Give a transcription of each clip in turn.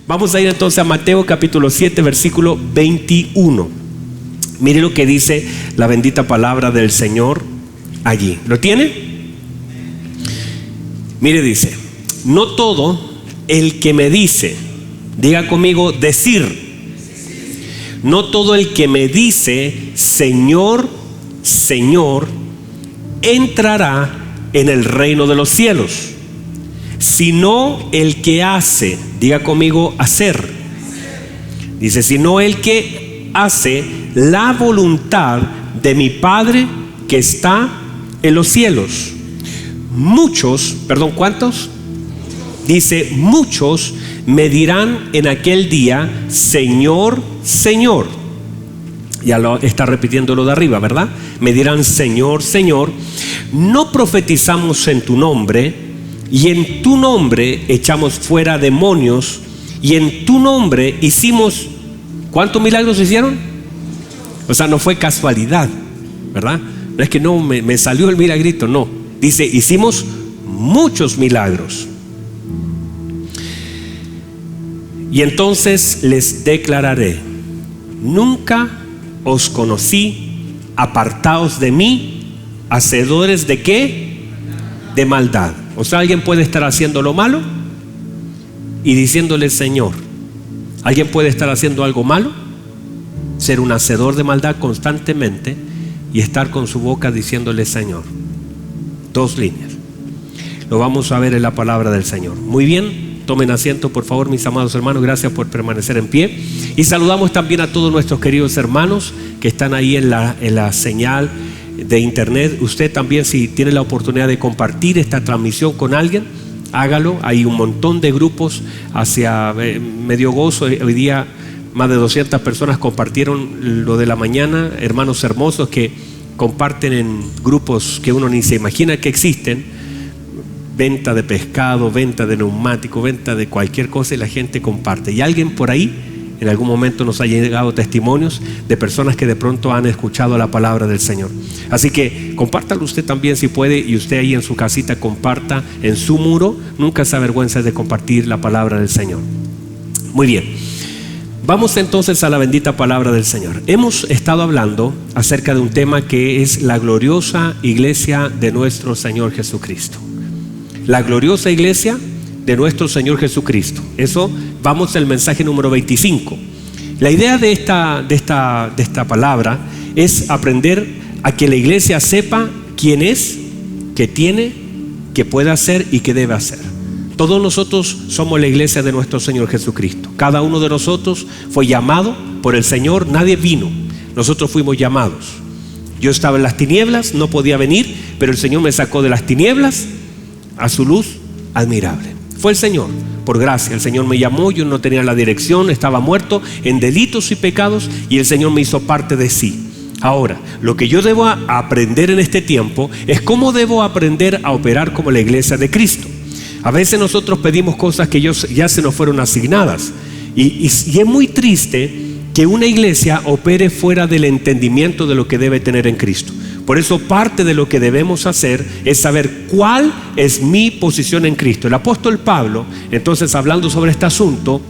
Vamos a ir entonces a Mateo capítulo 7, versículo 21. Mire lo que dice la bendita palabra del Señor allí. ¿Lo tiene? Mire, dice: no todo el que me dice, diga conmigo, decir. No todo el que me dice, Señor, Señor, entrará en el reino de los cielos, sino el que hace, diga conmigo, hacer. Dice, sino el que hace la voluntad de mi Padre que está en los cielos. Muchos, perdón, ¿cuántos? Dice, muchos me dirán en aquel día, Señor, Señor. Ya lo está repitiendo lo de arriba, ¿verdad? Me dirán, Señor, Señor, no profetizamos en tu nombre, y en tu nombre echamos fuera demonios, y en tu nombre hicimos, ¿cuántos milagros hicieron? O sea, no fue casualidad, ¿verdad? No es que no me salió el milagrito, no. Dice, hicimos muchos milagros. Y entonces les declararé, nunca os conocí, apartaos de mí, hacedores de ¿qué? De maldad. O sea, alguien puede estar haciendo lo malo y diciéndole Señor. Alguien puede estar haciendo algo malo, ser un hacedor de maldad constantemente y estar con su boca diciéndole Señor. Dos líneas. Lo vamos a ver en la palabra del Señor. Muy bien. Tomen asiento, por favor, mis amados hermanos. Gracias por permanecer en pie. Y saludamos también a todos nuestros queridos hermanos que están ahí en la señal de internet. Usted también, si tiene la oportunidad de compartir esta transmisión con alguien, hágalo. Hay un montón de grupos hacia medio gozo. Hoy día más de 200 personas compartieron lo de la mañana. Hermanos hermosos que comparten en grupos que uno ni se imagina que existen. Venta de pescado, venta de neumático, venta de cualquier cosa, y la gente comparte. Y alguien por ahí, en algún momento nos ha llegado testimonios de personas que de pronto han escuchado la palabra del Señor. Así que compártalo usted también si puede, y usted ahí en su casita comparta en su muro. Nunca se avergüenza de compartir la palabra del Señor. Muy bien. Vamos entonces a la bendita palabra del Señor. Hemos estado hablando acerca de un tema que es la gloriosa iglesia de nuestro Señor Jesucristo. La gloriosa iglesia de nuestro Señor Jesucristo. Eso, vamos al mensaje número 25. La idea de esta palabra es aprender a que la iglesia sepa quién es, qué tiene, qué puede hacer y qué debe hacer. Todos nosotros somos la iglesia de nuestro Señor Jesucristo. Cada uno de nosotros fue llamado por el Señor. Nadie vino, nosotros fuimos llamados. Yo estaba en las tinieblas, no podía venir, pero el Señor me sacó de las tinieblas a su luz admirable. Fue el Señor, por gracia. El Señor me llamó, yo no tenía la dirección, estaba muerto en delitos y pecados, y el Señor me hizo parte de sí. Ahora, lo que yo debo aprender en este tiempo es cómo debo aprender a operar como la iglesia de Cristo. A veces nosotros pedimos cosas que ya se nos fueron asignadas, y es muy triste que una iglesia opere fuera del entendimiento de lo que debe tener en Cristo. Por eso parte de lo que debemos hacer es saber cuál es mi posición en Cristo. El apóstol Pablo, entonces, hablando sobre este asunto,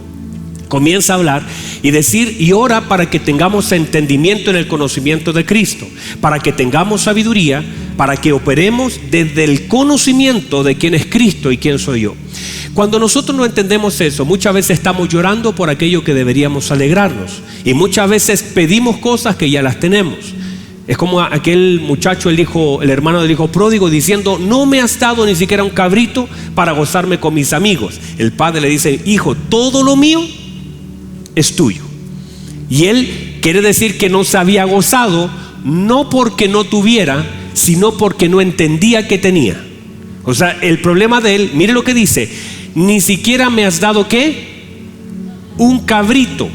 comienza a hablar y decir, y ora para que tengamos entendimiento en el conocimiento de Cristo, para que tengamos sabiduría, para que operemos desde el conocimiento de quién es Cristo y quién soy yo. Cuando nosotros no entendemos eso, muchas veces estamos llorando por aquello que deberíamos alegrarnos, y muchas veces pedimos cosas que ya las tenemos. Es como aquel muchacho, el hermano del hijo pródigo, diciendo, no me has dado ni siquiera un cabrito para gozarme con mis amigos. El padre le dice, hijo, todo lo mío es tuyo. Y él quiere decir que no se había gozado, no porque no tuviera, sino porque no entendía que tenía. O sea, el problema de él, mire lo que dice, ni siquiera me has dado ¿qué? Un cabrito,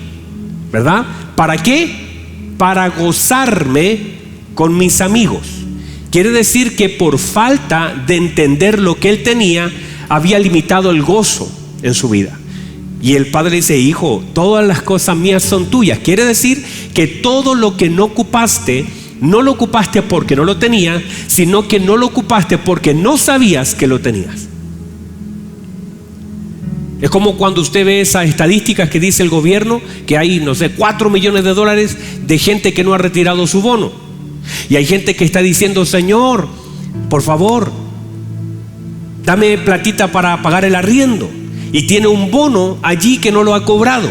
¿verdad? ¿Para qué? Para gozarme con mis amigos. Quiere decir que por falta de entender lo que él tenía, había limitado el gozo en su vida. Y el padre dice, hijo, todas las cosas mías son tuyas. Quiere decir que todo lo que no ocupaste, no lo ocupaste porque no lo tenías, sino que no lo ocupaste porque no sabías que lo tenías. Es como cuando usted ve esas estadísticas que dice el gobierno, que hay, no sé, 4 millones de dólares de gente que no ha retirado su bono. Y hay gente que está diciendo: Señor, por favor, dame platita para pagar el arriendo. Y tiene un bono allí que no lo ha cobrado.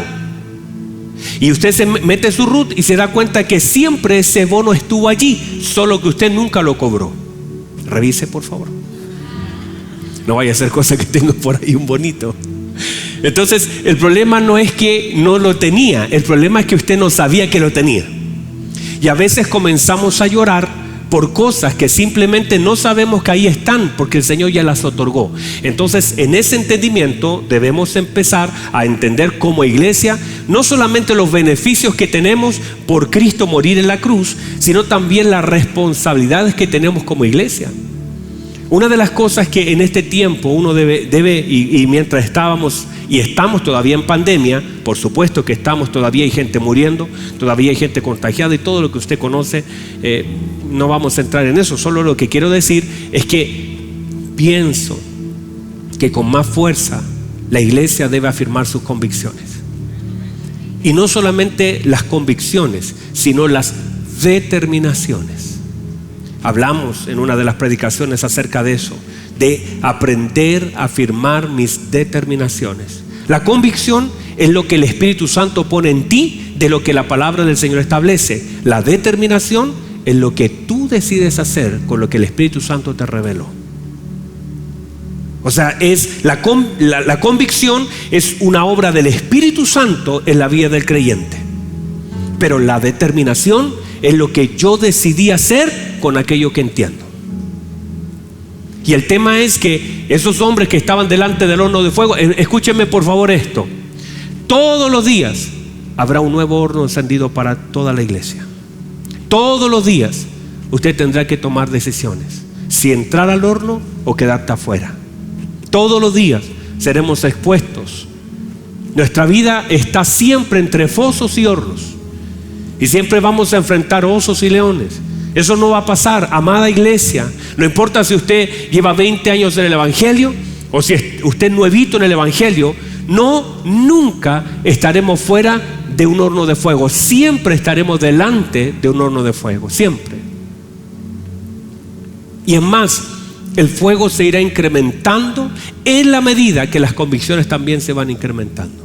Y usted se mete su RUT y se da cuenta que siempre ese bono estuvo allí, solo que usted nunca lo cobró. Revise, por favor. No vaya a ser cosa que tengo por ahí un bonito. Entonces, el problema no es que no lo tenía, el problema es que usted no sabía que lo tenía. Y a veces comenzamos a llorar por cosas que simplemente no sabemos que ahí están, porque el Señor ya las otorgó. Entonces, en ese entendimiento debemos empezar a entender como iglesia no solamente los beneficios que tenemos por Cristo morir en la cruz, sino también las responsabilidades que tenemos como iglesia. Una de las cosas que en este tiempo uno debe y mientras estábamos y estamos todavía en pandemia, por supuesto que estamos, todavía hay gente muriendo, todavía hay gente contagiada y todo lo que usted conoce, no vamos a entrar en eso. Solo lo que quiero decir es que pienso que con más fuerza la iglesia debe afirmar sus convicciones. Y no solamente las convicciones, sino las determinaciones. Hablamos en una de las predicaciones acerca de eso, de aprender a afirmar mis determinaciones. La convicción es lo que el Espíritu Santo pone en ti de lo que la palabra del Señor establece. La determinación es lo que tú decides hacer con lo que el Espíritu Santo te reveló. O sea, la convicción es una obra del Espíritu Santo en la vida del creyente. Pero la determinación es lo que yo decidí hacer con aquello que entiendo. Y el tema es que esos hombres que estaban delante del horno de fuego, escúchenme por favor esto: todos los días habrá un nuevo horno encendido para toda la iglesia. Todos los días usted tendrá que tomar decisiones, si entrar al horno o quedarte afuera. Todos los días seremos expuestos. Nuestra vida está siempre entre fosos y hornos, y siempre vamos a enfrentar osos y leones. Eso no va a pasar, amada iglesia. No importa si usted lleva 20 años en el evangelio o si usted es nuevito en el evangelio, nunca estaremos fuera de un horno de fuego. Siempre estaremos delante de un horno de fuego, siempre. Y es más, el fuego se irá incrementando en la medida que las convicciones también se van incrementando.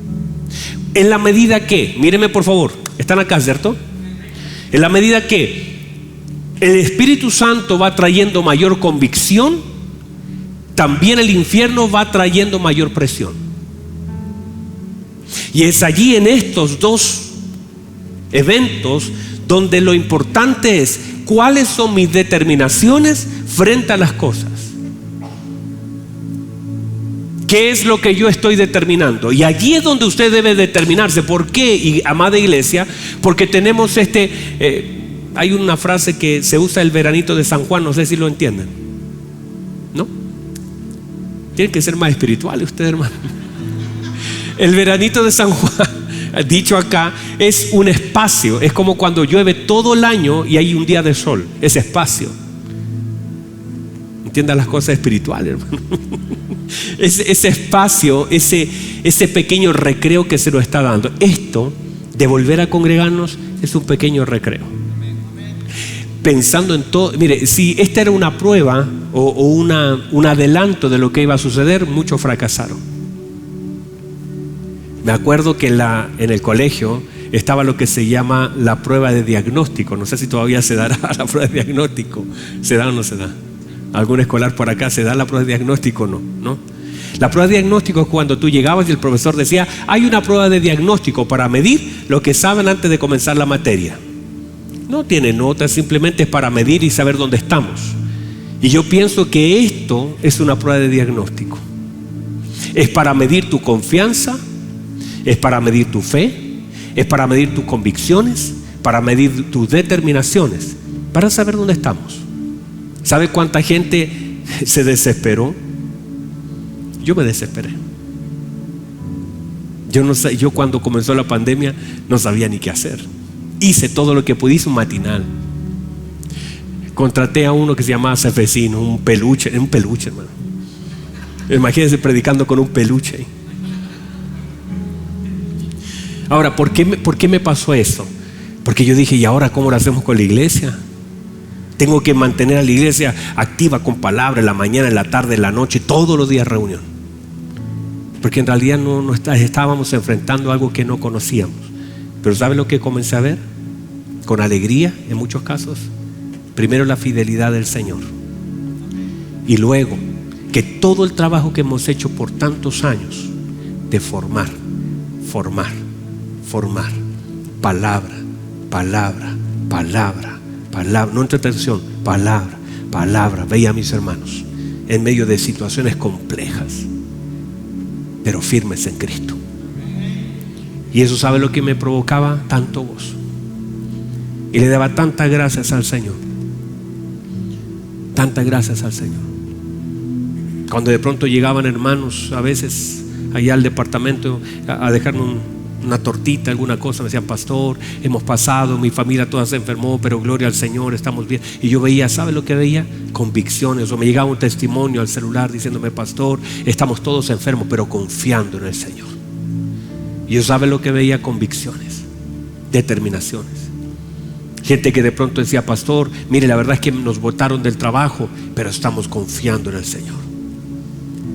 En la medida que, míreme por favor, están acá, ¿cierto? En la medida que el Espíritu Santo va trayendo mayor convicción, también el infierno va trayendo mayor presión. Y es allí, en estos dos eventos, donde lo importante es cuáles son mis determinaciones frente a las cosas. ¿Qué es lo que yo estoy determinando? Y allí es donde usted debe determinarse. ¿Por qué, y amada iglesia? Porque tenemos hay una frase que se usa, el veranito de San Juan, no sé si lo entienden, ¿no? Tienen que ser más espirituales ustedes, hermano. El veranito de San Juan, dicho acá, es un espacio. Es como cuando llueve todo el año y hay un día de sol. Ese espacio. Entiendan las cosas espirituales, hermano. Ese espacio, ese pequeño recreo que se nos está dando. Esto de volver a congregarnos es un pequeño recreo. Pensando en todo, mire, si esta era una prueba o un adelanto de lo que iba a suceder, muchos fracasaron. Me acuerdo que en el colegio estaba lo que se llama la prueba de diagnóstico. No sé si todavía se dará la prueba de diagnóstico. ¿Se da o no se da? ¿Algún escolar por acá se da la prueba de diagnóstico o no? ¿No? La prueba de diagnóstico es cuando tú llegabas y el profesor decía: hay una prueba de diagnóstico para medir lo que saben antes de comenzar la materia. No tiene notas, simplemente es para medir y saber dónde estamos. Y yo pienso que esto es una prueba de diagnóstico. Es para medir tu confianza, es para medir tu fe, es para medir tus convicciones, para medir tus determinaciones, para saber dónde estamos. ¿Sabe cuánta gente se desesperó? Yo me desesperé. Yo cuando comenzó la pandemia no sabía ni qué hacer. Hice todo lo que pude, hice un matinal. Contraté a uno que se llamaba Cefecino, un peluche, hermano. Imagínense predicando con un peluche. Ahora, ¿por qué me pasó esto? Porque yo dije, ¿y ahora cómo lo hacemos con la iglesia? Tengo que mantener a la iglesia activa con palabra en la mañana, en la tarde, en la noche, todos los días reunión. Porque en realidad estábamos enfrentando algo que no conocíamos. Pero ¿sabe lo que comencé a ver? Con alegría, en muchos casos. Primero la fidelidad del Señor. Y luego que todo el trabajo que hemos hecho por tantos años de formar, palabra, no entretención, palabra. Veía a mis hermanos en medio de situaciones complejas, pero firmes en Cristo. Y eso, ¿sabe lo que me provocaba? Tanto gozo. Y le daba tantas gracias al Señor. Tantas gracias al Señor. Cuando de pronto llegaban hermanos a veces allá al departamento a dejarme una tortita, alguna cosa, me decían: pastor, hemos pasado, mi familia toda se enfermó, pero gloria al Señor, estamos bien. Y yo veía, ¿sabe lo que veía? Convicciones. O me llegaba un testimonio al celular diciéndome: pastor, estamos todos enfermos, pero confiando en el Señor. Y yo, ¿sabe lo que veía? Convicciones, determinaciones. Gente que de pronto decía: pastor, mire, la verdad es que nos botaron del trabajo, pero estamos confiando en el Señor.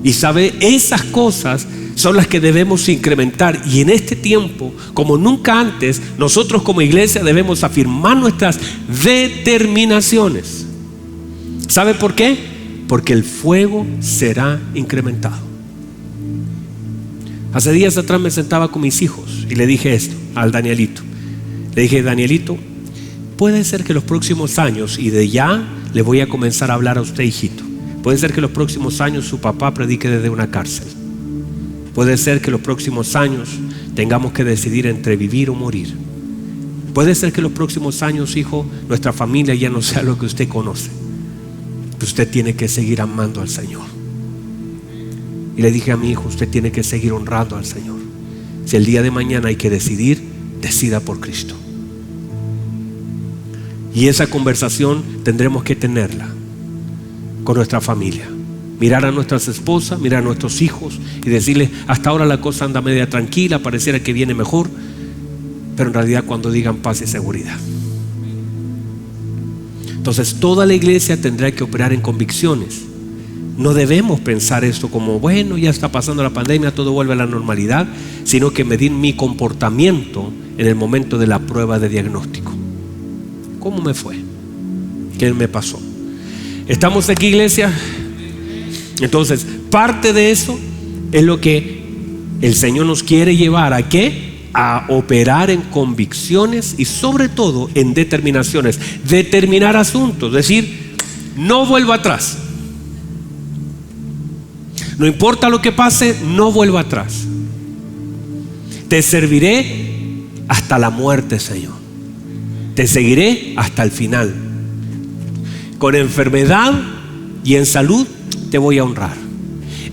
Y sabe, esas cosas son las que debemos incrementar. Y en este tiempo, como nunca antes, nosotros como iglesia debemos afirmar nuestras determinaciones. ¿Sabe por qué? Porque el fuego será incrementado. Hace días atrás me sentaba con mis hijos y le dije esto al Danielito. Le dije: Danielito, puede ser que los próximos años, y de ya le voy a comenzar a hablar a usted, hijito, puede ser que los próximos años su papá predique desde una cárcel. Puede ser que los próximos años tengamos que decidir entre vivir o morir. Puede ser que los próximos años, hijo, nuestra familia ya no sea lo que usted conoce. Pero usted tiene que seguir amando al Señor. Y le dije a mi hijo: usted tiene que seguir honrando al Señor. Si el día de mañana hay que decidir, decida por Cristo. Y esa conversación tendremos que tenerla con nuestra familia. Mirar a nuestras esposas, mirar a nuestros hijos y decirles: hasta ahora la cosa anda media tranquila, pareciera que viene mejor, pero en realidad cuando digan paz y seguridad. Entonces toda la iglesia tendrá que operar en convicciones. No debemos pensar esto como: bueno, ya está pasando la pandemia, todo vuelve a la normalidad, sino que medir mi comportamiento en el momento de la prueba de diagnóstico. ¿Cómo me fue? ¿Qué me pasó? ¿Estamos aquí, iglesia? Entonces, parte de eso es lo que el Señor nos quiere llevar a ¿qué? A operar en convicciones y sobre todo en determinaciones. Determinar asuntos, es decir, no vuelvo atrás. No importa lo que pase, no vuelvo atrás. Te serviré hasta la muerte, Señor. Te seguiré hasta el final. Con enfermedad y en salud te voy a honrar.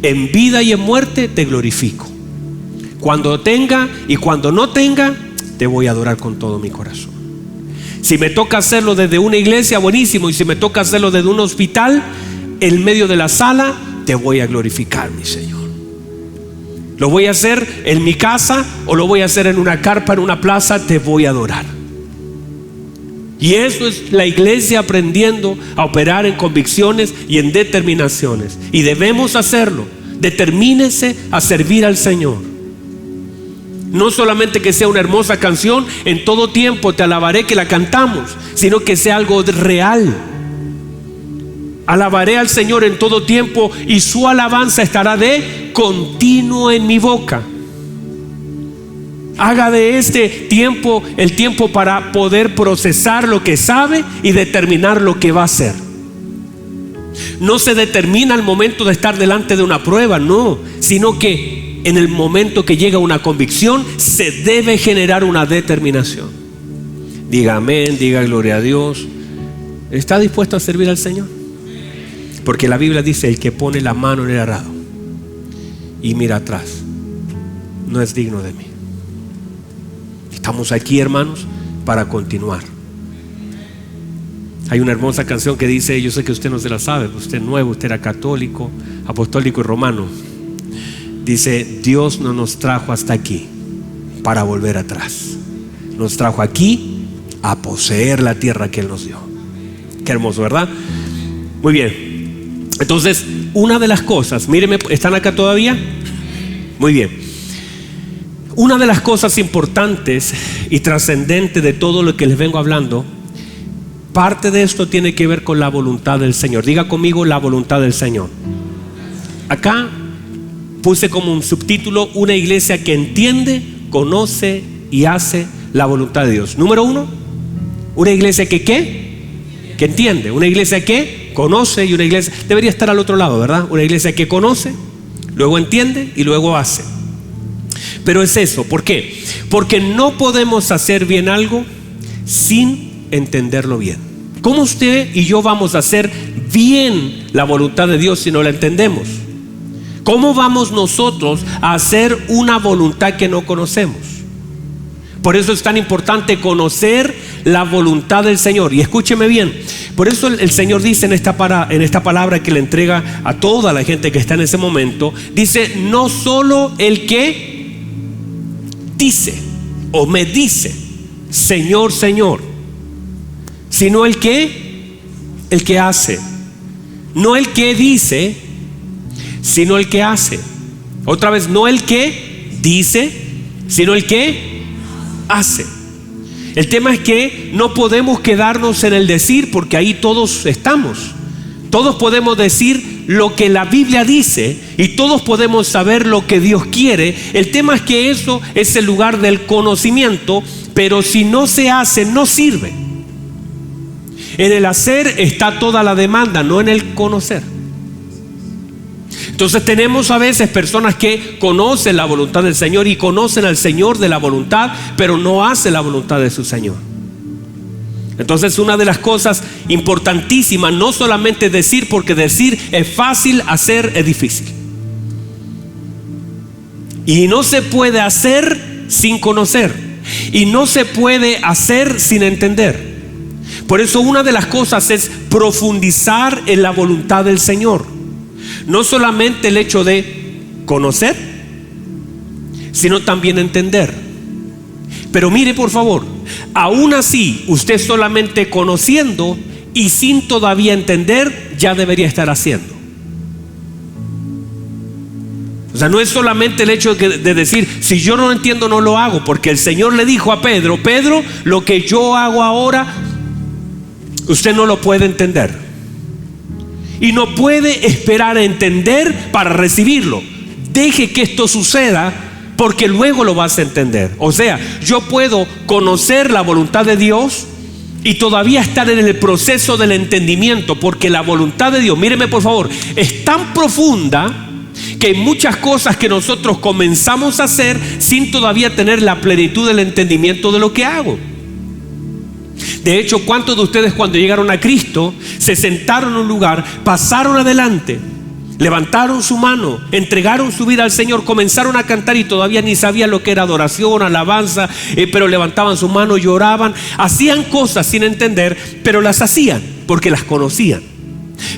En vida y en muerte te glorifico. Cuando tenga y cuando no tenga, te voy a adorar con todo mi corazón. Si me toca hacerlo desde una iglesia, buenísimo. Y si me toca hacerlo desde un hospital, en medio de la sala, te voy a glorificar, mi Señor. Lo voy a hacer en mi casa o lo voy a hacer en una carpa, en una plaza, te voy a adorar. Y eso es la iglesia aprendiendo a operar en convicciones y en determinaciones. Y debemos hacerlo. Determínese a servir al Señor. No solamente que sea una hermosa canción, en todo tiempo te alabaré, que la cantamos, sino que sea algo real. Alabaré al Señor en todo tiempo y su alabanza estará de continuo en mi boca. Haga de este tiempo el tiempo para poder procesar lo que sabe y determinar lo que va a hacer. No se determina al momento de estar delante de una prueba, no, sino que en el momento que llega una convicción se debe generar una determinación. Diga amén, diga gloria a Dios. ¿Está dispuesto a servir al Señor? Porque la Biblia dice: el que pone la mano en el arado y mira atrás no es digno de mí. Estamos aquí, hermanos, para continuar. Hay una hermosa canción que dice, yo sé que usted no se la sabe, usted es nuevo, usted era católico, apostólico y romano. Dice: Dios no nos trajo hasta aquí para volver atrás. Nos trajo aquí a poseer la tierra que Él nos dio. Qué hermoso, ¿verdad? Muy bien. Entonces, una de las cosas, mírenme, ¿están acá todavía? Muy bien. Una de las cosas importantes y trascendentes de todo lo que les vengo hablando, parte de esto tiene que ver con la voluntad del Señor. Diga conmigo, la voluntad del Señor. Acá puse como un subtítulo: una iglesia que entiende, conoce y hace la voluntad de Dios. Número uno, una iglesia que ¿qué? Que entiende. Una iglesia que conoce, y una iglesia, debería estar al otro lado, ¿verdad? Una iglesia que conoce, luego entiende y luego hace. Pero es eso, ¿por qué? Porque no podemos hacer bien algo sin entenderlo bien. ¿Cómo usted y yo vamos a hacer bien la voluntad de Dios si no la entendemos? ¿Cómo vamos nosotros a hacer una voluntad que no conocemos? Por eso es tan importante conocer la voluntad del Señor. Y escúcheme bien, por eso el Señor dice en esta palabra que le entrega a toda la gente que está en ese momento, dice: no solo el que dice o me dice Señor, Señor, sino el que hace. No el que dice, sino el que hace. Otra vez, no el que dice, sino el que hace. El tema es que no podemos quedarnos en el decir, porque ahí todos estamos. Todos podemos decir lo que la Biblia dice y todos podemos saber lo que Dios quiere. El tema es que eso es el lugar del conocimiento, pero si no se hace, no sirve. En el hacer está toda la demanda, no en el conocer. Entonces tenemos a veces personas que conocen la voluntad del Señor y conocen al Señor de la voluntad, pero no hacen la voluntad de su Señor. Entonces, una de las cosas importantísimas, no solamente decir, porque decir es fácil, hacer es difícil. Y no se puede hacer sin conocer, y no se puede hacer sin entender. Por eso una de las cosas es profundizar en la voluntad del Señor. No solamente el hecho de conocer, sino también entender. Pero mire, por favor, aún así, usted solamente conociendo y sin todavía entender, ya debería estar haciendo. O sea, no es solamente el hecho de decir, si yo no lo entiendo, no lo hago. Porque el Señor le dijo a Pedro: Pedro, lo que yo hago ahora, usted no lo puede entender. Y no puede esperar a entender para recibirlo. Deje que esto suceda, porque luego lo vas a entender. O sea, yo puedo conocer la voluntad de Dios y todavía estar en el proceso del entendimiento, porque la voluntad de Dios, míreme por favor, es tan profunda que hay muchas cosas que nosotros comenzamos a hacer sin todavía tener la plenitud del entendimiento de lo que hago. De hecho, ¿cuántos de ustedes cuando llegaron a Cristo se sentaron en un lugar, pasaron adelante, levantaron su mano, entregaron su vida al Señor, comenzaron a cantar y todavía ni sabían lo que era adoración, alabanza, pero levantaban su mano, lloraban, hacían cosas sin entender, pero las hacían porque las conocían?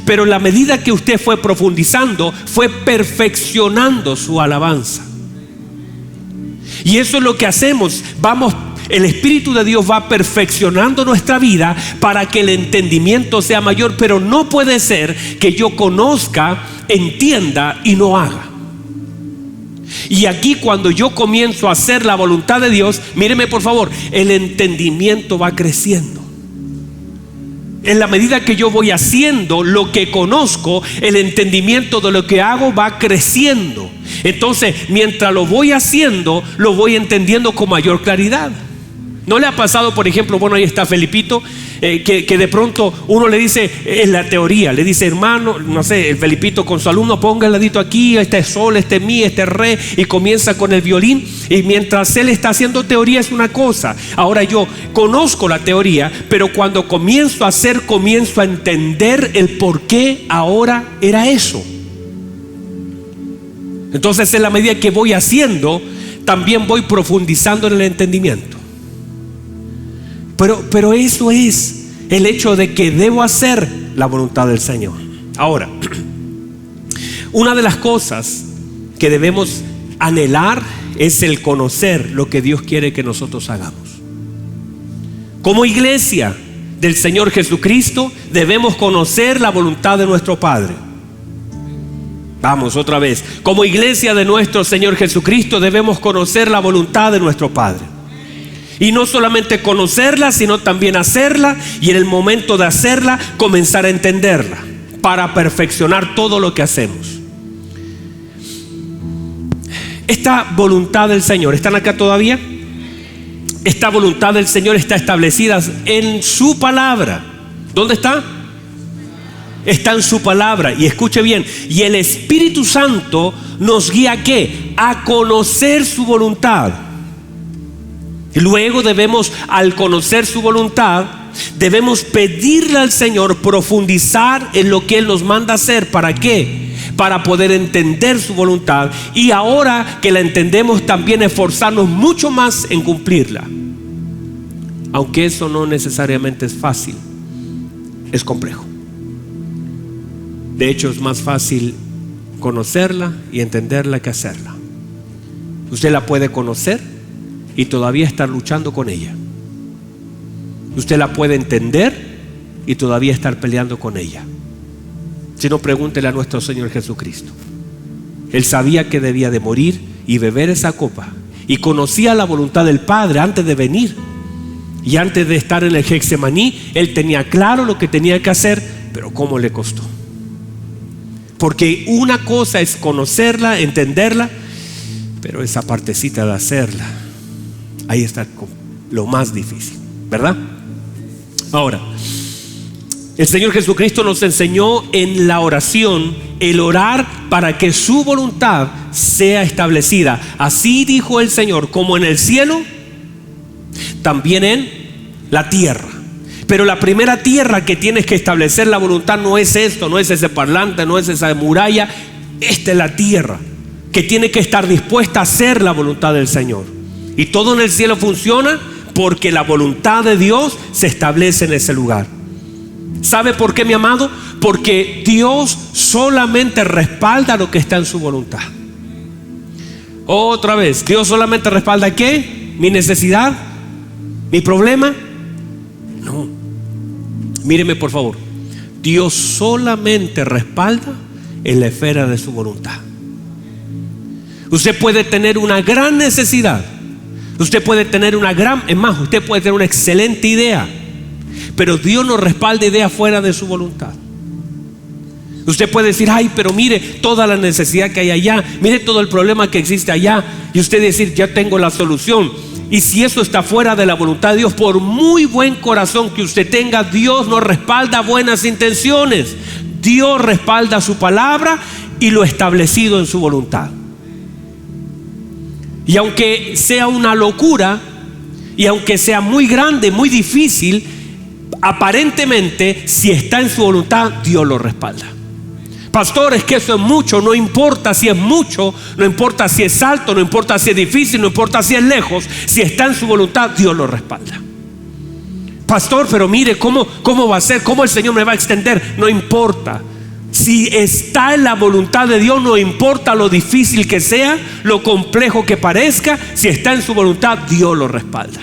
Pero en la medida que usted fue profundizando, fue perfeccionando su alabanza. Y eso es lo que hacemos. El Espíritu de Dios va perfeccionando nuestra vida para que el entendimiento sea mayor. Pero no puede ser que yo conozca, entienda y no haga. Y aquí, cuando yo comienzo a hacer la voluntad de Dios, míreme por favor, el entendimiento va creciendo. En la medida que yo voy haciendo lo que conozco, el entendimiento de lo que hago va creciendo. Entonces, mientras lo voy haciendo, lo voy entendiendo con mayor claridad. ¿No le ha pasado, por ejemplo, bueno, ahí está Felipito, que de pronto uno le dice en la teoría, le dice, hermano, no sé, el Felipito con su alumno, ponga el ladito aquí, este es sol, este es mi, este es re, y comienza con el violín, y mientras él está haciendo teoría es una cosa. Ahora yo conozco la teoría, pero cuando comienzo a hacer, comienzo a entender el por qué ahora era eso. Entonces, en la medida que voy haciendo, también voy profundizando en el entendimiento. Pero eso es el hecho de que debo hacer la voluntad del Señor. Ahora, una de las cosas que debemos Anhelar es el conocer lo que Dios quiere que nosotros hagamos. Como iglesia del Señor Jesucristo debemos conocer la voluntad de nuestro Padre. Vamos otra vez. Como iglesia de nuestro Señor Jesucristo debemos conocer la voluntad de nuestro Padre. Y no solamente conocerla, sino también hacerla, y en el momento de hacerla comenzar a entenderla para perfeccionar todo lo que hacemos. Esta voluntad del Señor, ¿están acá todavía? Esta voluntad del Señor está establecida en su palabra. ¿Dónde está? Está en su palabra. Y escuche bien, y el Espíritu Santo nos guía ¿a qué? A conocer su voluntad. Y luego debemos, al conocer su voluntad, debemos pedirle al Señor profundizar en lo que Él nos manda hacer. ¿Para qué? Para poder entender su voluntad, y ahora que la entendemos también esforzarnos mucho más en cumplirla. Aunque eso no necesariamente es fácil, es complejo. De hecho, es más fácil conocerla y entenderla que hacerla. Usted la puede conocer y todavía estar luchando con ella. Usted la puede entender y todavía estar peleando con ella. Si no, pregúntele a nuestro Señor Jesucristo. Él sabía que debía de morir y beber esa copa, y conocía la voluntad del Padre antes de venir. Y antes de estar en el Getsemaní, Él tenía claro lo que tenía que hacer, pero cómo le costó. Porque una cosa es conocerla, entenderla, pero esa partecita de hacerla, ahí está lo más difícil, ¿verdad? Ahora, el Señor Jesucristo nos enseñó en la oración el orar para que su voluntad sea establecida. Así dijo el Señor, como en el cielo, también en la tierra. Pero la primera tierra que tienes que establecer la voluntad no es esto, no es ese parlante, no es esa muralla. Esta es la tierra que tiene que estar dispuesta a hacer la voluntad del Señor. Y todo en el cielo funciona porque la voluntad de Dios se establece en ese lugar. ¿Sabe por qué, mi amado? Porque Dios solamente respalda lo que está en su voluntad. Otra vez, Dios solamente respalda ¿qué? ¿Mi necesidad? ¿Mi problema? No. Míreme por favor. Dios solamente respalda en la esfera de su voluntad. Usted puede tener una gran necesidad. Usted puede tener usted puede tener una excelente idea, pero Dios no respalda ideas fuera de su voluntad. Usted puede decir, ay, pero mire toda la necesidad que hay allá, mire todo el problema que existe allá, y usted decir, ya tengo la solución. Y si eso está fuera de la voluntad de Dios, por muy buen corazón que usted tenga, Dios no respalda buenas intenciones. Dios respalda su palabra y lo establecido en su voluntad. Y aunque sea una locura, y aunque sea muy grande, muy difícil, aparentemente, si está en su voluntad, Dios lo respalda. Pastor, es que eso es mucho. No importa si es mucho, no importa si es alto, no importa si es difícil, no importa si es lejos. Si está en su voluntad, Dios lo respalda. Pastor, pero mire, ¿cómo va a ser? ¿Cómo el Señor me va a extender? No importa. Si está en la voluntad de Dios, no importa lo difícil que sea, lo complejo que parezca, si está en su voluntad, Dios lo respalda.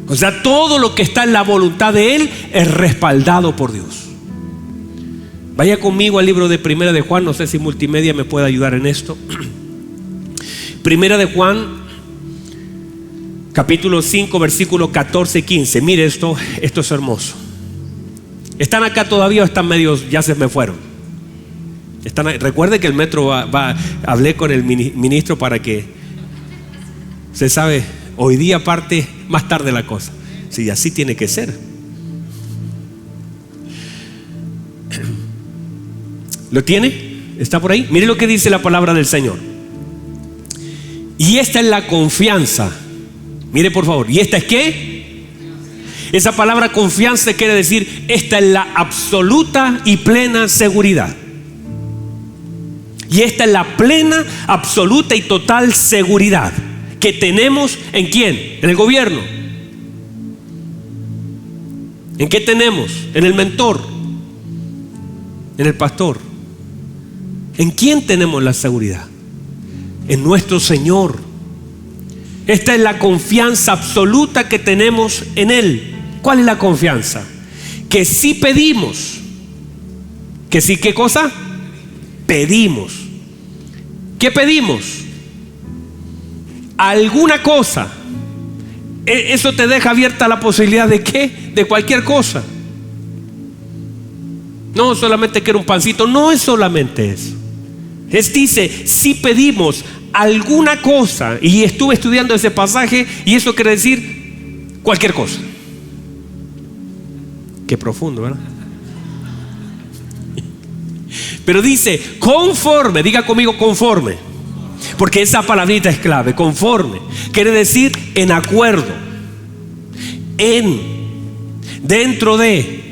O sea, todo lo que está en la voluntad de Él es respaldado por Dios. Vaya conmigo al libro de Primera de Juan. No sé si multimedia me puede ayudar en esto. Primera de Juan, capítulo 5, versículo 14 y 15. Mire esto es hermoso. ¿Están acá todavía o están medios, ya se me fueron? Recuerde que el metro hablé con el ministro para que, se sabe, hoy día parte más tarde la cosa. Sí, así tiene que ser. ¿Lo tiene? ¿Está por ahí? Mire lo que dice la palabra del Señor. Y esta es la confianza. Mire por favor. ¿Y esta es qué? Esa palabra confianza quiere decir, esta es la absoluta y plena seguridad. Y esta es la plena, absoluta y total seguridad que tenemos. ¿En quién? En el gobierno. ¿En qué tenemos? En el mentor, en el pastor, ¿En quién tenemos la seguridad? En nuestro Señor. Esta es la confianza absoluta que tenemos en Él. ¿Cuál es la confianza? Que si pedimos, que si, ¿qué cosa? Pedimos. ¿Qué pedimos? Alguna cosa. Eso te deja abierta la posibilidad de ¿qué? De cualquier cosa. No solamente quiero un pancito, no es solamente eso. Dice, si pedimos alguna cosa, y estuve estudiando ese pasaje, y eso quiere decir cualquier cosa. Qué profundo, ¿verdad? Pero dice, conforme, diga conmigo conforme, porque esa palabrita es clave. Conforme quiere decir en acuerdo, en, dentro de.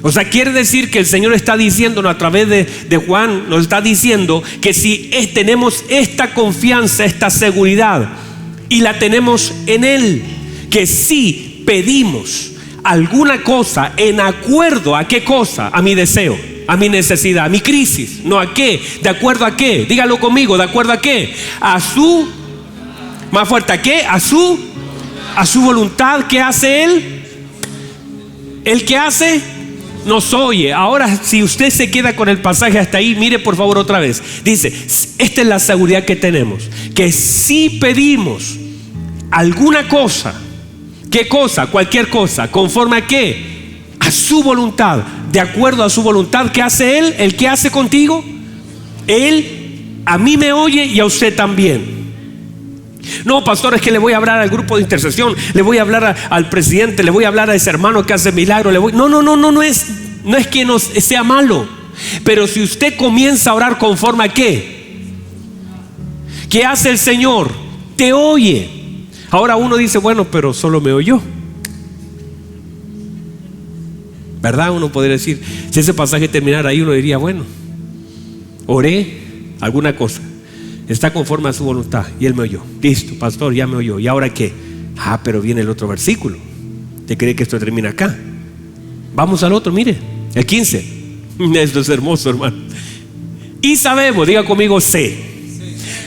O sea, quiere decir que el Señor está diciéndonos a través de Juan, nos está diciendo que si tenemos esta confianza, esta seguridad, y la tenemos en Él, que si pedimos alguna cosa en acuerdo a qué cosa, a mi deseo, a mi necesidad, a mi crisis, no a qué, de acuerdo a qué, dígalo conmigo, de acuerdo a qué, a su, más fuerte, a qué, a su voluntad. ¿Qué hace Él? ¿El que hace? Nos oye. Ahora, si usted se queda con el pasaje hasta ahí, mire por favor otra vez. Dice, esta es la seguridad que tenemos, que si pedimos alguna cosa, ¿qué cosa? Cualquier cosa, ¿conforme a qué? A su voluntad, de acuerdo a su voluntad. ¿Qué hace Él? ¿El que hace contigo? Él a mí me oye y a usted también. No, pastor, es que le voy a hablar al grupo de intercesión, le voy a hablar al presidente, le voy a hablar a ese hermano que hace milagros. No es que sea malo. Pero si usted comienza a orar conforme a qué, ¿qué hace el Señor? Te oye. Ahora uno dice, bueno, pero solo me oyó, ¿verdad? Uno podría decir, si ese pasaje terminara ahí, uno diría, bueno, oré alguna cosa, está conforme a su voluntad y Él me oyó. Listo, pastor, ya me oyó. ¿Y ahora qué? Pero viene el otro versículo. ¿Te cree que esto termina acá? Vamos al otro, mire, el 15. Esto es hermoso, hermano. Y sabemos, diga conmigo, sé.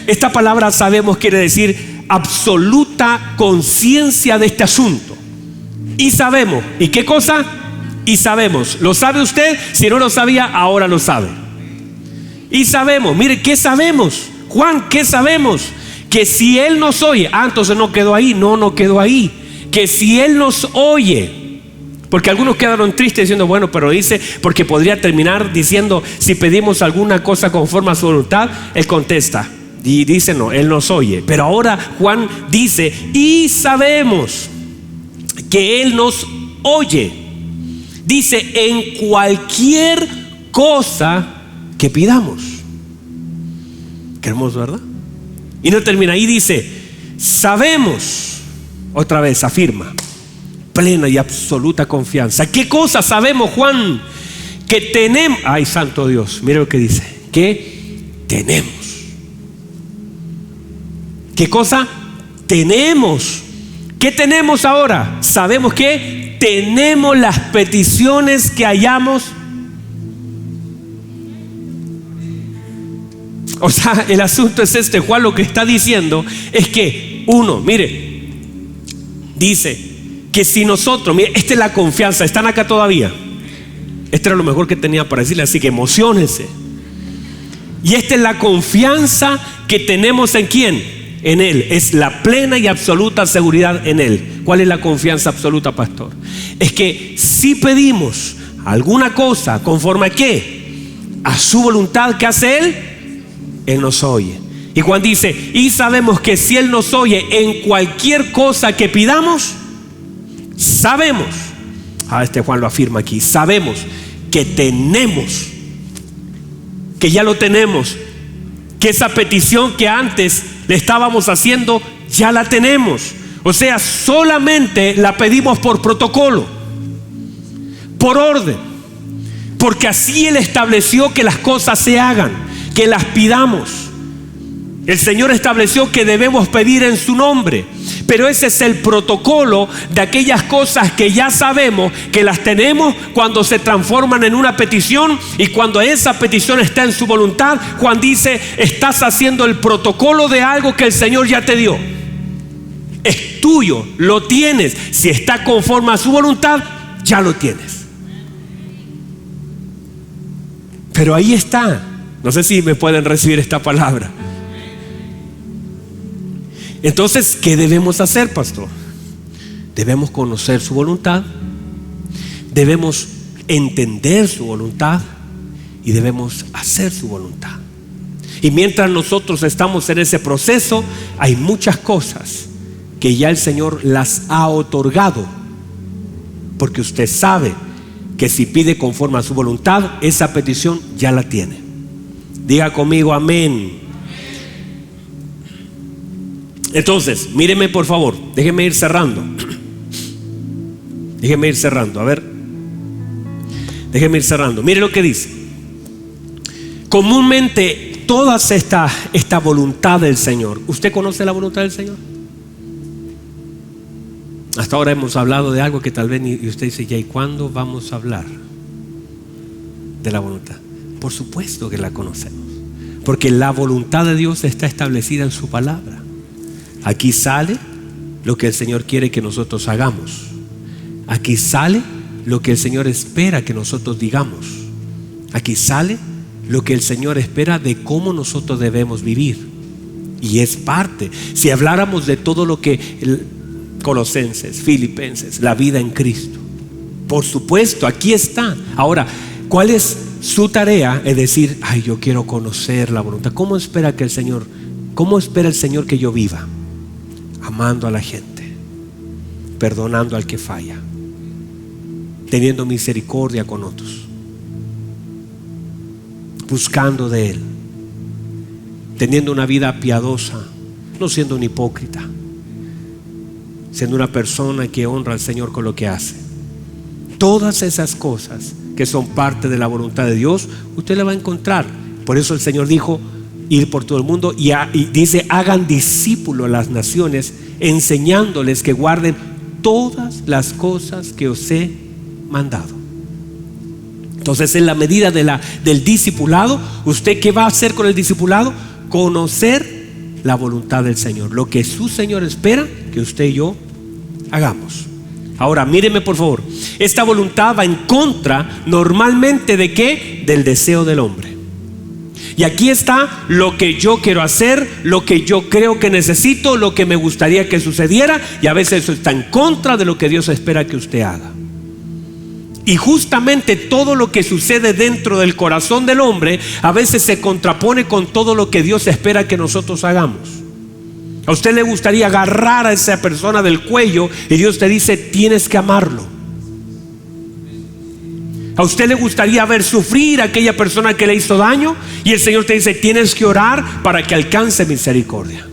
Esta palabra sabemos quiere decir absoluta conciencia de este asunto. Y sabemos. ¿Y qué cosa? Y sabemos. ¿Lo sabe usted? Si no lo sabía, ahora lo sabe. Y sabemos, mire, ¿qué sabemos? Juan, ¿qué sabemos? Que si Él nos oye, entonces no quedó ahí, no quedó ahí. Que si Él nos oye, porque algunos quedaron tristes diciendo, bueno, pero dice, porque podría terminar diciendo, si pedimos alguna cosa conforme a su voluntad, Él contesta. Y dice, no, Él nos oye. Pero ahora Juan dice, y sabemos que Él nos oye. Dice, en cualquier cosa que pidamos. Qué hermoso, ¿verdad? Y no termina ahí, dice, sabemos, otra vez afirma, plena y absoluta confianza. ¿Qué cosa sabemos, Juan? Que tenemos, ay, santo Dios, mire lo que dice, que tenemos. ¿Qué cosa? Tenemos. ¿Qué tenemos ahora? Sabemos que tenemos las peticiones que hayamos. O sea, el asunto es este. Juan lo que está diciendo es que uno, mire, dice que si nosotros, mire, esta es la confianza. ¿Están acá todavía? Esto era lo mejor que tenía para decirle, así que emociónense. Y esta es la confianza que tenemos en ¿quién? En Él. Es la plena y absoluta seguridad en Él. ¿Cuál es la confianza absoluta, pastor? Es que si pedimos alguna cosa conforme a ¿qué? A su voluntad, ¿qué hace Él? Él nos oye. Y Juan dice, y sabemos que si Él nos oye en cualquier cosa que pidamos, sabemos, Juan lo afirma aquí, sabemos que tenemos, que ya lo tenemos, que esa petición que antes le estábamos haciendo, ya la tenemos. O sea, solamente la pedimos por protocolo, por orden, porque así Él estableció que las cosas se hagan, que las pidamos. El Señor estableció que debemos pedir en su nombre. Pero ese es el protocolo de aquellas cosas que ya sabemos que las tenemos cuando se transforman en una petición, y cuando esa petición está en su voluntad, Juan dice, estás haciendo el protocolo de algo que el Señor ya te dio. Es tuyo, lo tienes. Si está conforme a su voluntad, ya lo tienes. Pero ahí está. No sé si me pueden recibir esta palabra. Entonces, ¿qué debemos hacer, pastor? Debemos conocer su voluntad, debemos entender su voluntad y debemos hacer su voluntad. Y mientras nosotros estamos en ese proceso, hay muchas cosas que ya el Señor las ha otorgado, porque usted sabe que si pide conforme a su voluntad, esa petición ya la tiene. Diga conmigo amén. Entonces, míreme por favor, déjeme ir cerrando. Déjeme ir cerrando, a ver. Déjeme ir cerrando. Mire lo que dice. Comúnmente toda esta voluntad del Señor. ¿Usted conoce la voluntad del Señor? Hasta ahora hemos hablado de algo que tal vez y usted dice, ¿y cuándo vamos a hablar de la voluntad? Por supuesto que la conocemos, porque la voluntad de Dios está establecida en su palabra. Aquí sale lo que el Señor quiere que nosotros hagamos. Aquí sale lo que el Señor espera que nosotros digamos. Aquí sale lo que el Señor espera de cómo nosotros debemos vivir. Y es parte. Si habláramos de todo lo que Colosenses, Filipenses, la vida en Cristo, por supuesto, aquí está. Ahora, ¿cuál es su tarea? Es decir, ay, yo quiero conocer la voluntad. ¿Cómo espera el Señor que yo viva? Amando a la gente, perdonando al que falla, teniendo misericordia con otros, buscando de Él, teniendo una vida piadosa, no siendo un hipócrita, siendo una persona que honra al Señor con lo que hace. Todas esas cosas que son parte de la voluntad de Dios, usted la va a encontrar. Por eso el Señor dijo, ir por todo el mundo, y dice, hagan discípulos a las naciones, enseñándoles que guarden todas las cosas que os he mandado. Entonces, en la medida del discipulado, ¿usted qué va a hacer con el discipulado? Conocer la voluntad del Señor, lo que su Señor espera que usted y yo hagamos. Ahora, míreme por favor, esta voluntad va en contra normalmente ¿de qué? Del deseo del hombre. Y aquí está lo que yo quiero hacer, lo que yo creo que necesito, lo que me gustaría que sucediera, y a veces eso está en contra de lo que Dios espera que usted haga. Y justamente todo lo que sucede dentro del corazón del hombre a veces se contrapone con todo lo que Dios espera que nosotros hagamos. A usted le gustaría agarrar a esa persona del cuello y Dios te dice, tienes que amarlo. A usted le gustaría ver sufrir a aquella persona que le hizo daño y el Señor te dice, tienes que orar para que alcance misericordia.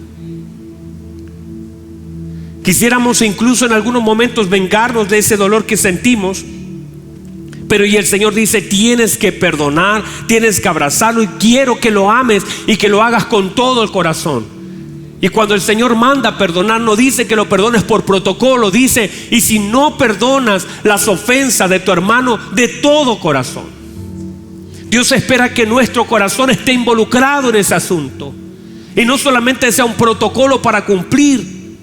Quisiéramos incluso en algunos momentos vengarnos de ese dolor que sentimos, pero y el Señor dice, tienes que perdonar, tienes que abrazarlo, y quiero que lo ames y que lo hagas con todo el corazón. Y cuando el Señor manda perdonar, no dice que lo perdones por protocolo, dice, y si no perdonas las ofensas de tu hermano de todo corazón. Dios espera que nuestro corazón esté involucrado en ese asunto, y no solamente sea un protocolo para cumplir,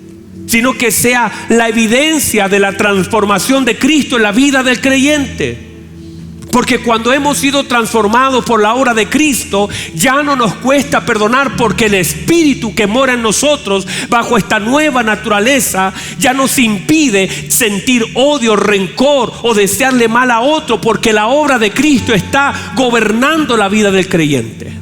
sino que sea la evidencia de la transformación de Cristo en la vida del creyente. Porque cuando hemos sido transformados por la obra de Cristo, ya no nos cuesta perdonar, porque el Espíritu que mora en nosotros bajo esta nueva naturaleza ya nos impide sentir odio, rencor o desearle mal a otro, porque la obra de Cristo está gobernando la vida del creyente.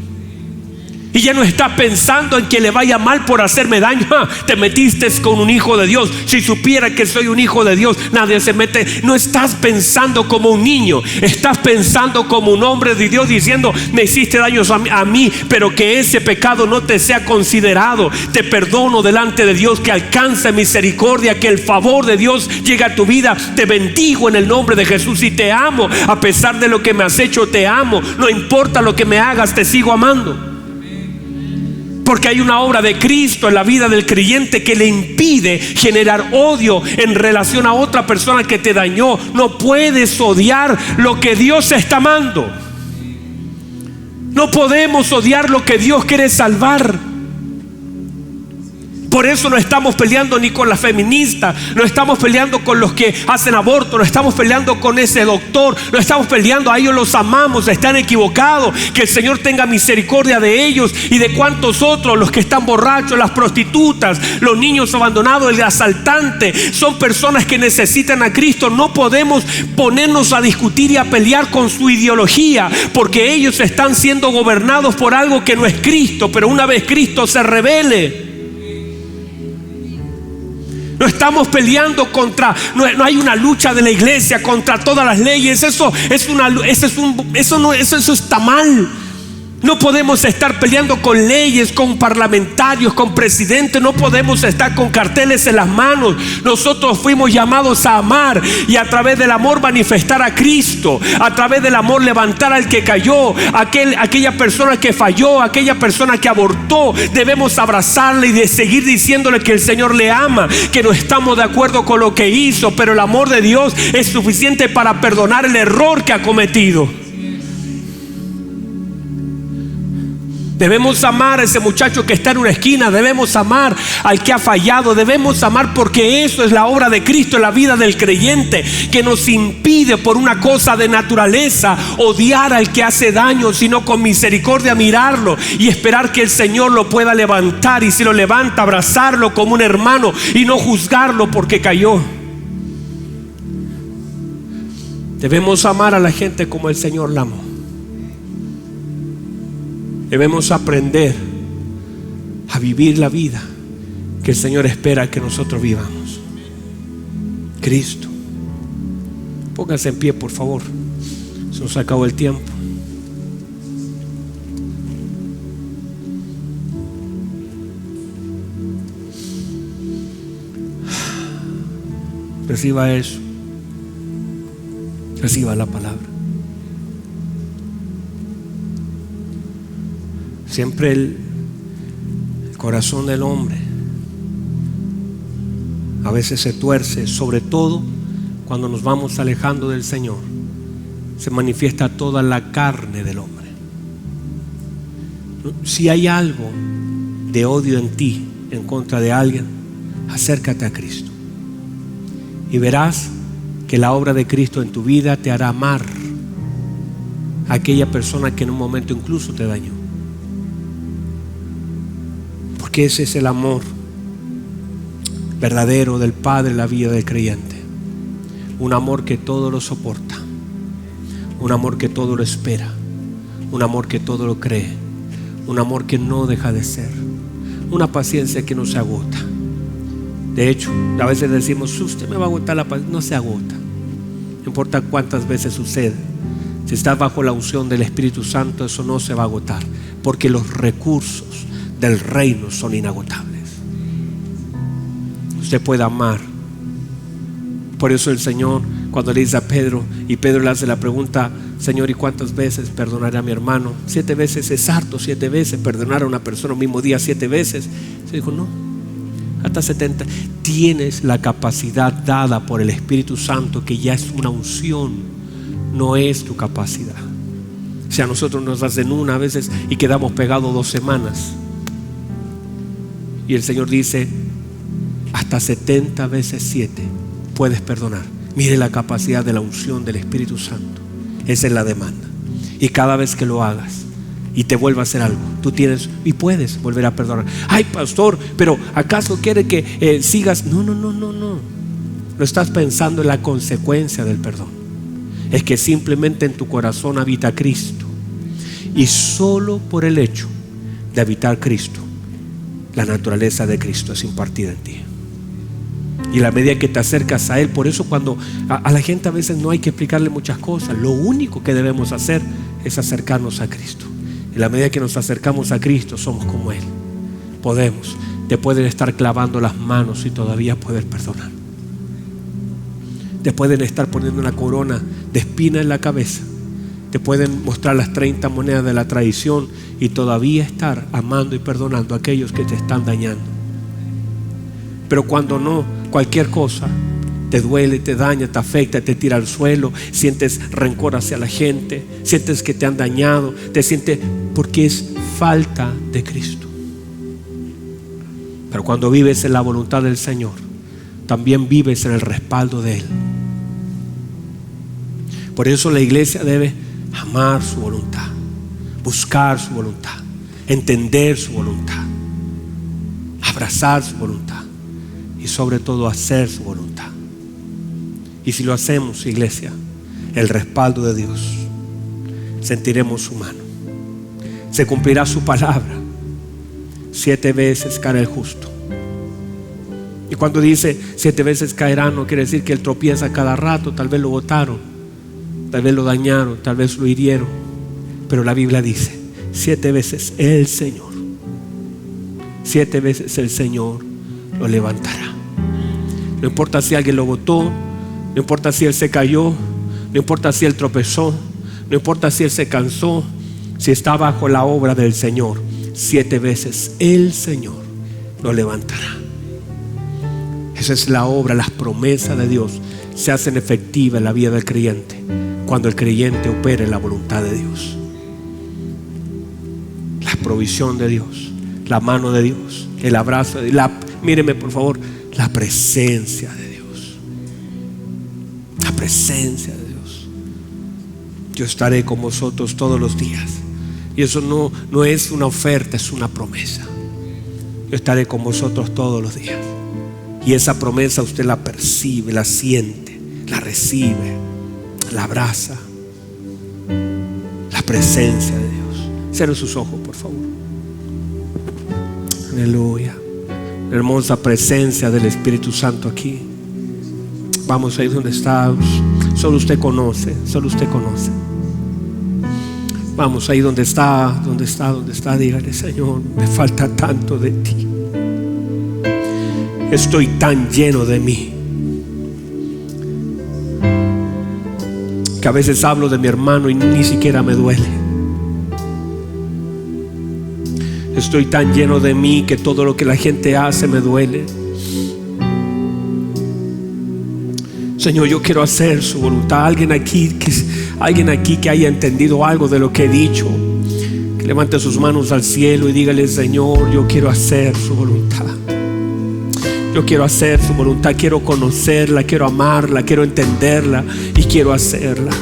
Y ya no estás pensando en que le vaya mal por hacerme daño. Te metiste con un hijo de Dios. Si supiera que soy un hijo de Dios, nadie se mete. No estás pensando como un niño, estás pensando como un hombre de Dios, diciendo, me hiciste daño a mí, pero que ese pecado no te sea considerado. Te perdono delante de Dios, que alcance misericordia, que el favor de Dios llegue a tu vida. Te bendigo en el nombre de Jesús y te amo. A pesar de lo que me has hecho, te amo. No importa lo que me hagas, te sigo amando. Porque hay una obra de Cristo en la vida del creyente que le impide generar odio en relación a otra persona que te dañó. No puedes odiar lo que Dios está amando. No podemos odiar lo que Dios quiere salvar. Por eso no estamos peleando ni con las feministas, no estamos peleando con los que hacen aborto, no estamos peleando con ese doctor, no estamos peleando, a ellos los amamos, están equivocados. Que el Señor tenga misericordia de ellos y de cuantos otros, los que están borrachos, las prostitutas, los niños abandonados, el asaltante. Son personas que necesitan a Cristo. No podemos ponernos a discutir y a pelear con su ideología, porque ellos están siendo gobernados por algo que no es Cristo. Pero una vez Cristo se revele, no estamos peleando contra, no hay una lucha de la iglesia contra todas las leyes. Eso está mal. No podemos estar peleando con leyes, con parlamentarios, con presidentes. No podemos estar con carteles en las manos. Nosotros fuimos llamados a amar y a través del amor manifestar a Cristo. A través del amor levantar al que cayó, aquella persona que falló, aquella persona que abortó. Debemos abrazarle y de seguir diciéndole que el Señor le ama, que no estamos de acuerdo con lo que hizo, pero el amor de Dios es suficiente para perdonar el error que ha cometido. Debemos amar a ese muchacho que está en una esquina. Debemos amar al que ha fallado. Debemos amar, porque eso es la obra de Cristo en la vida del creyente, que nos impide por una cosa de naturaleza odiar al que hace daño, sino con misericordia mirarlo y esperar que el Señor lo pueda levantar, y si lo levanta, abrazarlo como un hermano y no juzgarlo porque cayó. Debemos amar a la gente como el Señor la amó. Debemos aprender a vivir la vida que el Señor espera que nosotros vivamos. Cristo. Pónganse en pie, por favor. Se nos acabó el tiempo. Reciba eso. Reciba la palabra. Siempre el corazón del hombre a veces se tuerce, sobre todo cuando nos vamos alejando del Señor. Se manifiesta toda la carne del hombre. Si hay algo de odio en ti en contra de alguien, acércate a Cristo y verás que la obra de Cristo en tu vida te hará amar a aquella persona que en un momento incluso te dañó. Porque ese es el amor verdadero del Padre en la vida del creyente. Un amor que todo lo soporta, un amor que todo lo espera, un amor que todo lo cree, un amor que no deja de ser, una paciencia que no se agota. De hecho, a veces decimos: usted me va a agotar la paciencia. No se agota. No importa cuántas veces sucede. Si estás bajo la unción del Espíritu Santo, eso no se va a agotar, porque los recursos del reino son inagotables. Usted puede amar. Por eso el Señor, cuando le dice a Pedro, y Pedro le hace la pregunta: Señor, ¿y cuántas veces perdonaré a mi hermano? 7 veces es harto. 7 veces perdonar a una persona el mismo día 7 veces. Se dijo: no, hasta 70. Tienes la capacidad dada por el Espíritu Santo, que ya es una unción, no es tu capacidad. O sea, nosotros nos hacen una a veces y quedamos pegados 2 semanas. Y el Señor dice: hasta 70 veces 7 puedes perdonar. Mire la capacidad de la unción del Espíritu Santo. Esa es la demanda. Y cada vez que lo hagas y te vuelva a hacer algo, tú tienes y puedes volver a perdonar. Ay, pastor, pero ¿acaso quiere que sigas? No. No estás pensando en la consecuencia del perdón. Es que simplemente en tu corazón habita Cristo. Y solo por el hecho de habitar Cristo, la naturaleza de Cristo es impartida en ti. Y la medida que te acercas a Él, por eso cuando a la gente a veces no hay que explicarle muchas cosas. Lo único que debemos hacer es acercarnos a Cristo. En la medida que nos acercamos a Cristo, somos como Él. Te pueden estar clavando las manos y todavía poder perdonar. Te pueden estar poniendo una corona de espina en la cabeza Te pueden mostrar las 30 monedas de la tradición y todavía estar amando y perdonando a aquellos que te están dañando. Pero cuando no, cualquier cosa te duele, te daña, te afecta, te tira al suelo, sientes rencor hacia la gente, sientes que te han dañado, te sientes, porque es falta de Cristo. Pero cuando vives en la voluntad del Señor, también vives en el respaldo de Él. Por eso la iglesia debe amar su voluntad, buscar su voluntad, entender su voluntad, abrazar su voluntad y sobre todo hacer su voluntad. Y si lo hacemos, iglesia, el respaldo de Dios, sentiremos su mano, se cumplirá su palabra. 7 veces caerá el justo. Y cuando dice 7 veces caerá, no quiere decir que él tropieza cada rato. Tal vez lo botaron, tal vez lo dañaron, tal vez lo hirieron, pero la Biblia dice 7 veces el Señor, 7 veces el Señor lo levantará. No importa si alguien lo botó, no importa si él se cayó, no importa si él tropezó, no importa si él se cansó, si está bajo la obra del Señor, 7 veces el Señor lo levantará. Esa es la obra, las promesas de Dios se hacen efectivas en la vida del creyente cuando el creyente opera en la voluntad de Dios. La provisión de Dios, la mano de Dios, el abrazo de Dios, míreme por favor, la presencia de Dios, la presencia de Dios. Yo estaré con vosotros todos los días. Y eso no es una oferta, es una promesa. Yo estaré con vosotros todos los días. Y esa promesa usted la percibe, la siente, la recibe, la abraza. La presencia de Dios. Cierren sus ojos, por favor. Aleluya. La hermosa presencia del Espíritu Santo aquí. Vamos ahí donde está. Solo usted conoce, solo usted conoce. Vamos ahí donde está, dígale: Señor, me falta tanto de ti. Estoy tan lleno de mí que a veces hablo de mi hermano y ni siquiera me duele. Estoy tan lleno de mí que todo lo que la gente hace me duele. Señor, yo quiero hacer su voluntad. Alguien aquí que haya entendido algo de lo que he dicho, que levante sus manos al cielo y dígale: Señor, yo quiero hacer su voluntad. Yo quiero hacer su voluntad, quiero conocerla, quiero amarla, quiero entenderla y quiero hacerla.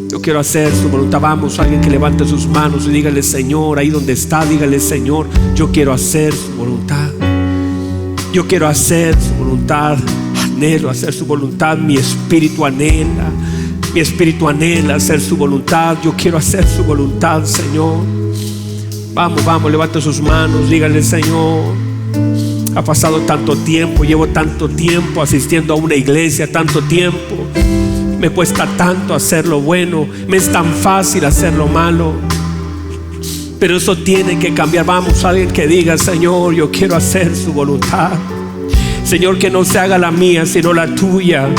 Yo quiero hacer su voluntad. Vamos, alguien que levante sus manos y dígale: Señor, ahí donde está, dígale: Señor, yo quiero hacer su voluntad. Yo quiero hacer su voluntad. Anhelo hacer su voluntad. Mi espíritu anhela hacer su voluntad. Yo quiero hacer su voluntad, Señor. Vamos, levante sus manos, dígale: Señor, ha pasado tanto tiempo, llevo tanto tiempo asistiendo a una iglesia, tanto tiempo, me cuesta tanto hacer lo bueno, me es tan fácil hacer lo malo, pero eso tiene que cambiar. Vamos, alguien que diga: Señor, yo quiero hacer su voluntad. Señor, que no se haga la mía sino la tuya.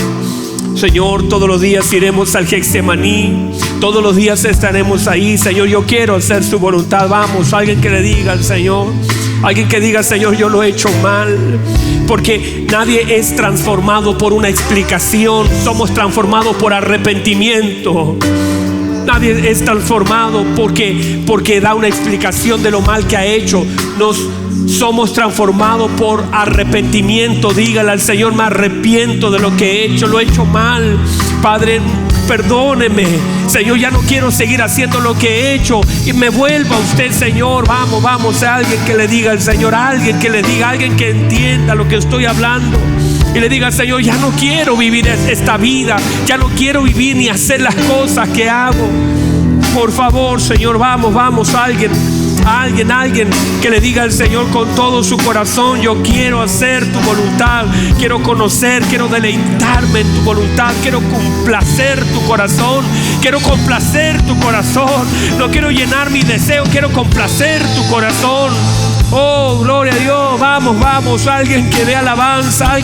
Señor, todos los días iremos al Getsemaní, todos los días estaremos ahí. Señor, yo quiero hacer su voluntad. Vamos, alguien que le diga al Señor, alguien que diga: Señor, yo lo he hecho mal. Porque nadie es transformado por una explicación, somos transformados por arrepentimiento. Nadie es transformado porque da una explicación de lo mal que ha hecho. Somos transformados por arrepentimiento. Dígale al Señor: me arrepiento de lo que he hecho, lo he hecho mal. Padre, perdóneme. Señor, ya no quiero seguir haciendo lo que he hecho y me vuelvo a usted, Señor. Vamos, a alguien que le diga al Señor, alguien que le diga, alguien que entienda lo que estoy hablando y le diga: Señor, ya no quiero vivir esta vida, ya no quiero vivir ni hacer las cosas que hago. Por favor, Señor, vamos, alguien que le diga al Señor con todo su corazón: yo quiero hacer tu voluntad, quiero conocer, quiero deleitarme en tu voluntad, quiero complacer tu corazón, no quiero llenar mi deseo, quiero complacer tu corazón. Oh, gloria a Dios. Vamos, alguien que dé alabanza,